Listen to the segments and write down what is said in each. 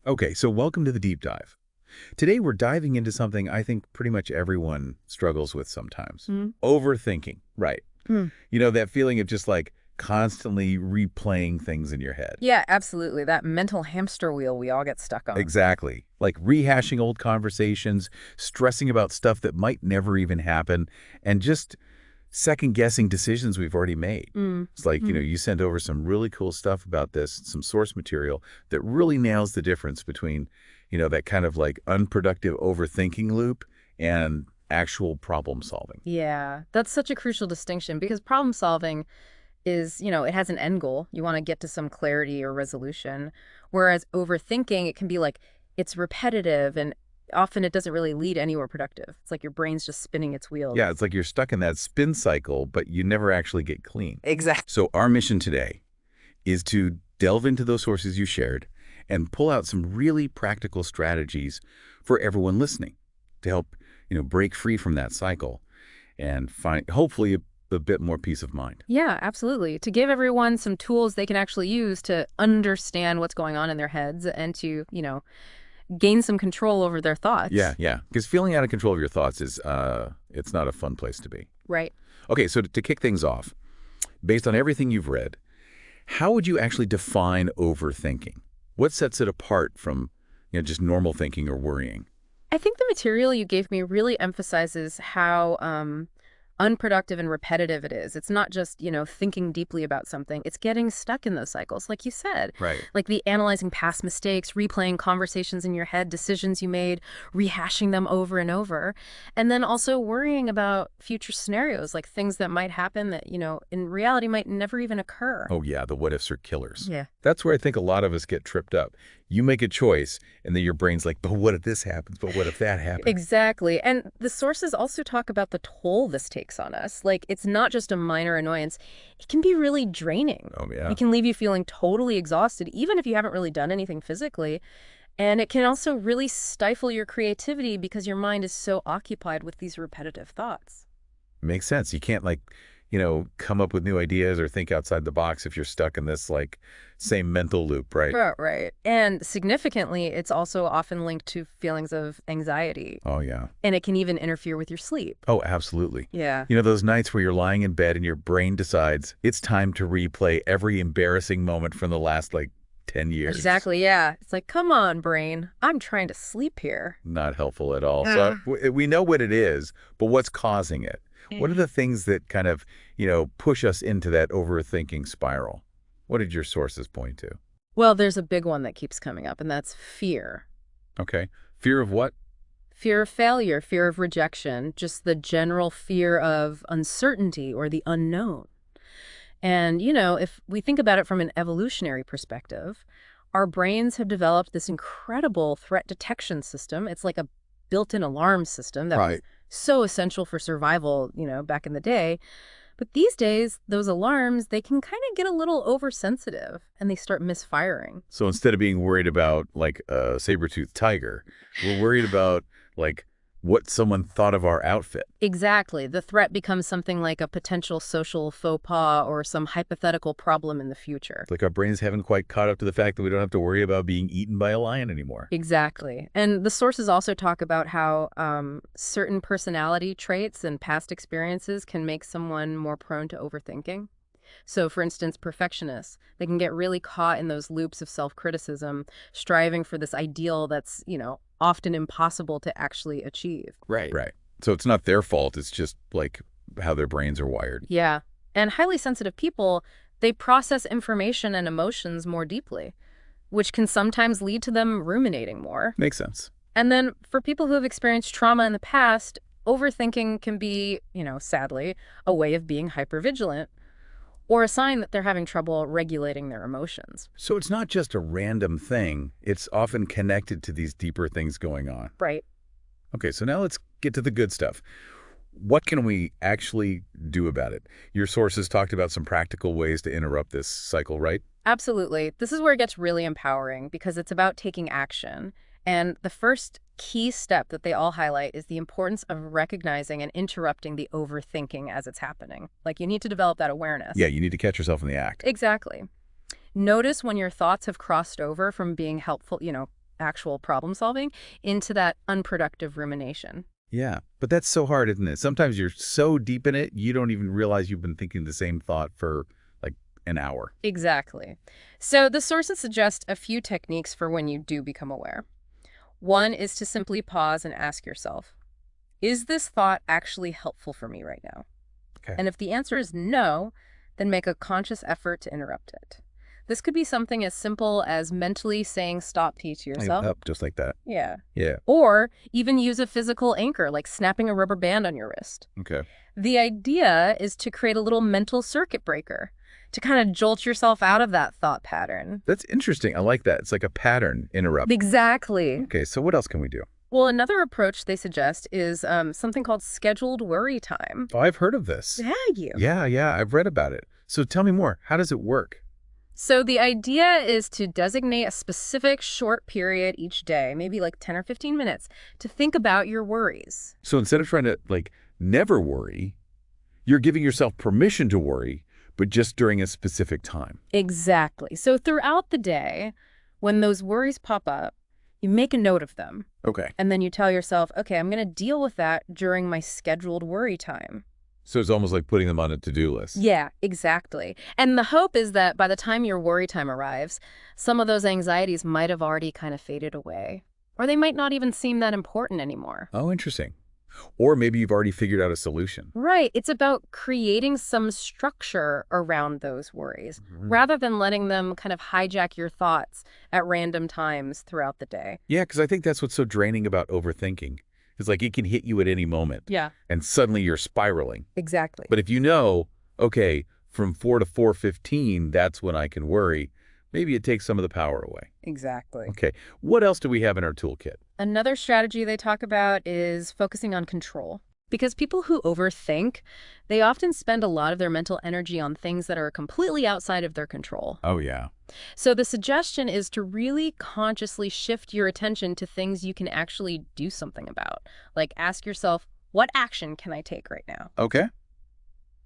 Okay, so welcome to the deep dive. Today we're diving into something I think pretty much everyone struggles with sometimes. Mm. Overthinking. Right. Mm. You know, that feeling of just like constantly replaying things in your head. Yeah, absolutely. That mental hamster wheel we all get stuck on. Exactly. Like rehashing old conversations, stressing about stuff that might never even happen, and just second-guessing decisions we've already made. Mm. It's like, Mm. you sent over some really cool stuff about this, some source material that really nails the difference between, that kind of like unproductive overthinking loop and actual problem solving. Yeah, that's such a crucial distinction because problem solving is, it has an end goal. You want to get to some clarity or resolution. Whereas overthinking, it can be like it's repetitive and often it doesn't really lead anywhere productive. It's like your brain's just spinning its wheels. Yeah, it's like you're stuck in that spin cycle, but you never actually get clean. Exactly. So our mission today is to delve into those sources you shared and pull out some really practical strategies for everyone listening to help, break free from that cycle and find, hopefully, a bit more peace of mind. Yeah, absolutely. To give everyone some tools they can actually use to understand what's going on in their heads and to, gain some control over their thoughts. Yeah. Because feeling out of control of your thoughts is, it's not a fun place to be. Right. Okay, so to kick things off, based on everything you've read, how would you actually define overthinking? What sets it apart from, just normal thinking or worrying? I think the material you gave me really emphasizes how unproductive and repetitive it is. It's not just, thinking deeply about something. It's getting stuck in those cycles, like you said. Right. Like the analyzing past mistakes, replaying conversations in your head, decisions you made, rehashing them over and over. And then also worrying about future scenarios, like things that might happen that, in reality might never even occur. Oh, yeah, the what-ifs are killers. Yeah. That's where I think a lot of us get tripped up. You make a choice, and then your brain's like, but what if this happens? But what if that happens? Exactly. And the sources also talk about the toll this takes on us. Like, it's not just a minor annoyance. It can be really draining. Oh, yeah. It can leave you feeling totally exhausted, even if you haven't really done anything physically. And it can also really stifle your creativity because your mind is so occupied with these repetitive thoughts. Makes sense. You can't, like, come up with new ideas or think outside the box if you're stuck in this, like, same mental loop, right? Right. And significantly, it's also often linked to feelings of anxiety. Oh, yeah. And it can even interfere with your sleep. Oh, absolutely. Yeah. Those nights where you're lying in bed and your brain decides it's time to replay every embarrassing moment from the last, 10 years. Exactly, yeah. It's like, come on, brain. I'm trying to sleep here. Not helpful at all. So we know what it is, but what's causing it? What are the things that kind of, push us into that overthinking spiral? What did your sources point to? Well, there's a big one that keeps coming up, and that's fear. Okay. Fear of what? Fear of failure, fear of rejection, just the general fear of uncertainty or the unknown. And, if we think about it from an evolutionary perspective, our brains have developed this incredible threat detection system. It's like a built-in alarm system that was so essential for survival, back in the day. But these days, those alarms, they can kind of get a little oversensitive and they start misfiring. So instead of being worried about, like, a saber-toothed tiger, we're worried about, like, what someone thought of our outfit. Exactly. The threat becomes something like a potential social faux pas or some hypothetical problem in the future. Like our brains haven't quite caught up to the fact that we don't have to worry about being eaten by a lion anymore. Exactly. And the sources also talk about how certain personality traits and past experiences can make someone more prone to overthinking. So, for instance, perfectionists, they can get really caught in those loops of self-criticism, striving for this ideal that's, often impossible to actually achieve. Right. So it's not their fault. It's just, like, how their brains are wired. Yeah. And highly sensitive people, they process information and emotions more deeply, which can sometimes lead to them ruminating more. Makes sense. And then for people who have experienced trauma in the past, overthinking can be, sadly, a way of being hypervigilant, or a sign that they're having trouble regulating their emotions. So it's not just a random thing. It's often connected to these deeper things going on. Right. Okay, so now let's get to the good stuff. What can we actually do about it? Your sources talked about some practical ways to interrupt this cycle, right? Absolutely. This is where it gets really empowering because it's about taking action. And the first key step that they all highlight is the importance of recognizing and interrupting the overthinking as it's happening. Like, you need to develop that awareness. Yeah, you need to catch yourself in the act. Exactly. Notice when your thoughts have crossed over from being helpful, actual problem solving into that unproductive rumination. Yeah, but that's so hard, isn't it? Sometimes you're so deep in it, you don't even realize you've been thinking the same thought for like an hour. Exactly. So the sources suggest a few techniques for when you do become aware. One is to simply pause and ask yourself, is this thought actually helpful for me right now? Okay. And if the answer is no, then make a conscious effort to interrupt it. This could be something as simple as mentally saying stop P to yourself. Up just like that. Yeah. Yeah. Or even use a physical anchor, like snapping a rubber band on your wrist. Okay. The idea is to create a little mental circuit breaker to kind of jolt yourself out of that thought pattern. That's interesting. I like that. It's like a pattern interrupt. Exactly. Okay, so what else can we do? Well, another approach they suggest is something called scheduled worry time. Oh, I've heard of this. Have you? Yeah, I've read about it. So tell me more. How does it work? So the idea is to designate a specific short period each day, maybe like 10 or 15 minutes, to think about your worries. So instead of trying to, like, never worry, you're giving yourself permission to worry, but just during a specific time. Exactly. So throughout the day, when those worries pop up, you make a note of them. Okay. And then you tell yourself, okay, I'm going to deal with that during my scheduled worry time. So it's almost like putting them on a to-do list. Yeah, exactly. And the hope is that by the time your worry time arrives, some of those anxieties might have already kind of faded away. Or they might not even seem that important anymore. Oh, interesting. Or maybe you've already figured out a solution. Right. It's about creating some structure around those worries, rather than letting them kind of hijack your thoughts at random times throughout the day. Yeah, because I think that's what's so draining about overthinking. It's like it can hit you at any moment. Yeah, And suddenly you're spiraling. exactly. But if you know, okay, from 4 to 4:15, that's when I can worry, maybe it takes some of the power away. Exactly. Okay, what else do we have in our toolkit? Another strategy they talk about is focusing on control. Because people who overthink, they often spend a lot of their mental energy on things that are completely outside of their control. Oh, yeah. So the suggestion is to really consciously shift your attention to things you can actually do something about. Like ask yourself, what action can I take right now? Okay.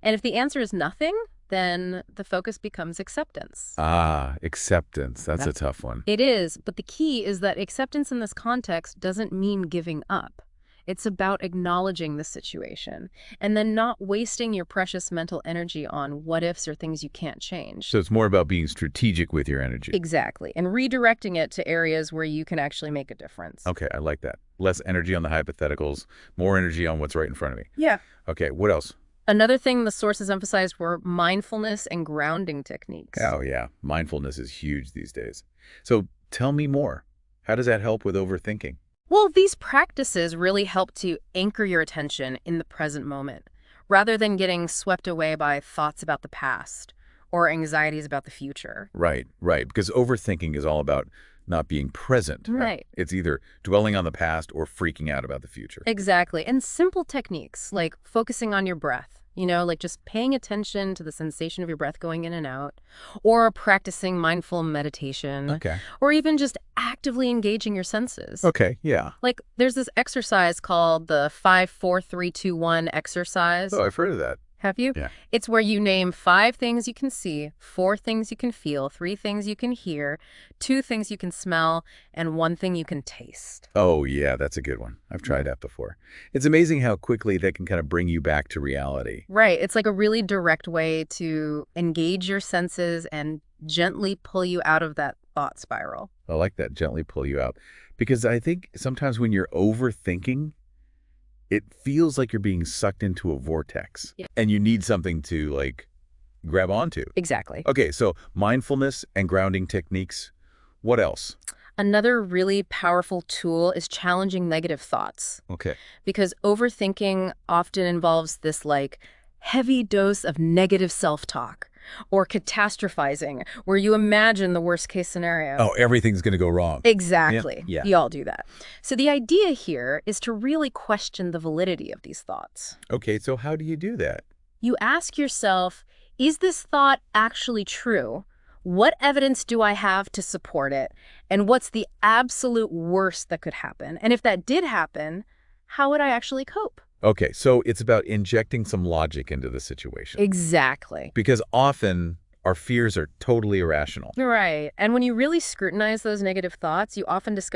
And if the answer is nothing, then the focus becomes acceptance. Ah, acceptance. That's a tough one. It is, but the key is that acceptance in this context doesn't mean giving up. It's about acknowledging the situation and then not wasting your precious mental energy on what ifs or things you can't change. So it's more about being strategic with your energy. Exactly. And redirecting it to areas where you can actually make a difference. Okay, I like that. Less energy on the hypotheticals, more energy on what's right in front of me. Yeah. Okay, what else? Another thing the sources emphasized were mindfulness and grounding techniques. Oh, yeah. Mindfulness is huge these days. So tell me more. How does that help with overthinking? Well, these practices really help to anchor your attention in the present moment, rather than getting swept away by thoughts about the past or anxieties about the future. Right. Because overthinking is all about not being present. Right. It's either dwelling on the past or freaking out about the future. Exactly. And simple techniques like focusing on your breath, like just paying attention to the sensation of your breath going in and out, or practicing mindful meditation, Okay. or even just actively engaging your senses. Okay, yeah. Like there's this exercise called the 5-4-3-2-1 exercise. Oh, I've heard of that. Have you? Yeah. It's where you name 5 things you can see, 4 things you can feel, 3 things you can hear, 2 things you can smell, and 1 thing you can taste. Oh, yeah, that's a good one. I've tried that before. It's amazing how quickly that can kind of bring you back to reality. Right. It's like a really direct way to engage your senses and gently pull you out of that thought spiral. I like that, gently pull you out. Because I think sometimes when you're overthinking, it feels like you're being sucked into a vortex. Yeah. And you need something to, like, grab onto. Exactly. Okay, so mindfulness and grounding techniques. What else? Another really powerful tool is challenging negative thoughts, Okay. because overthinking often involves this like heavy dose of negative self-talk or catastrophizing, where you imagine the worst case scenario. Oh, everything's going to go wrong. Exactly. Yeah. We all do that. So the idea here is to really question the validity of these thoughts. Okay, so how do you do that? You ask yourself, is this thought actually true? What evidence do I have to support it? And what's the absolute worst that could happen? And if that did happen, how would I actually cope? Okay, so it's about injecting some logic into the situation. Exactly. Because often our fears are totally irrational. Right. And when you really scrutinize those negative thoughts, you often discover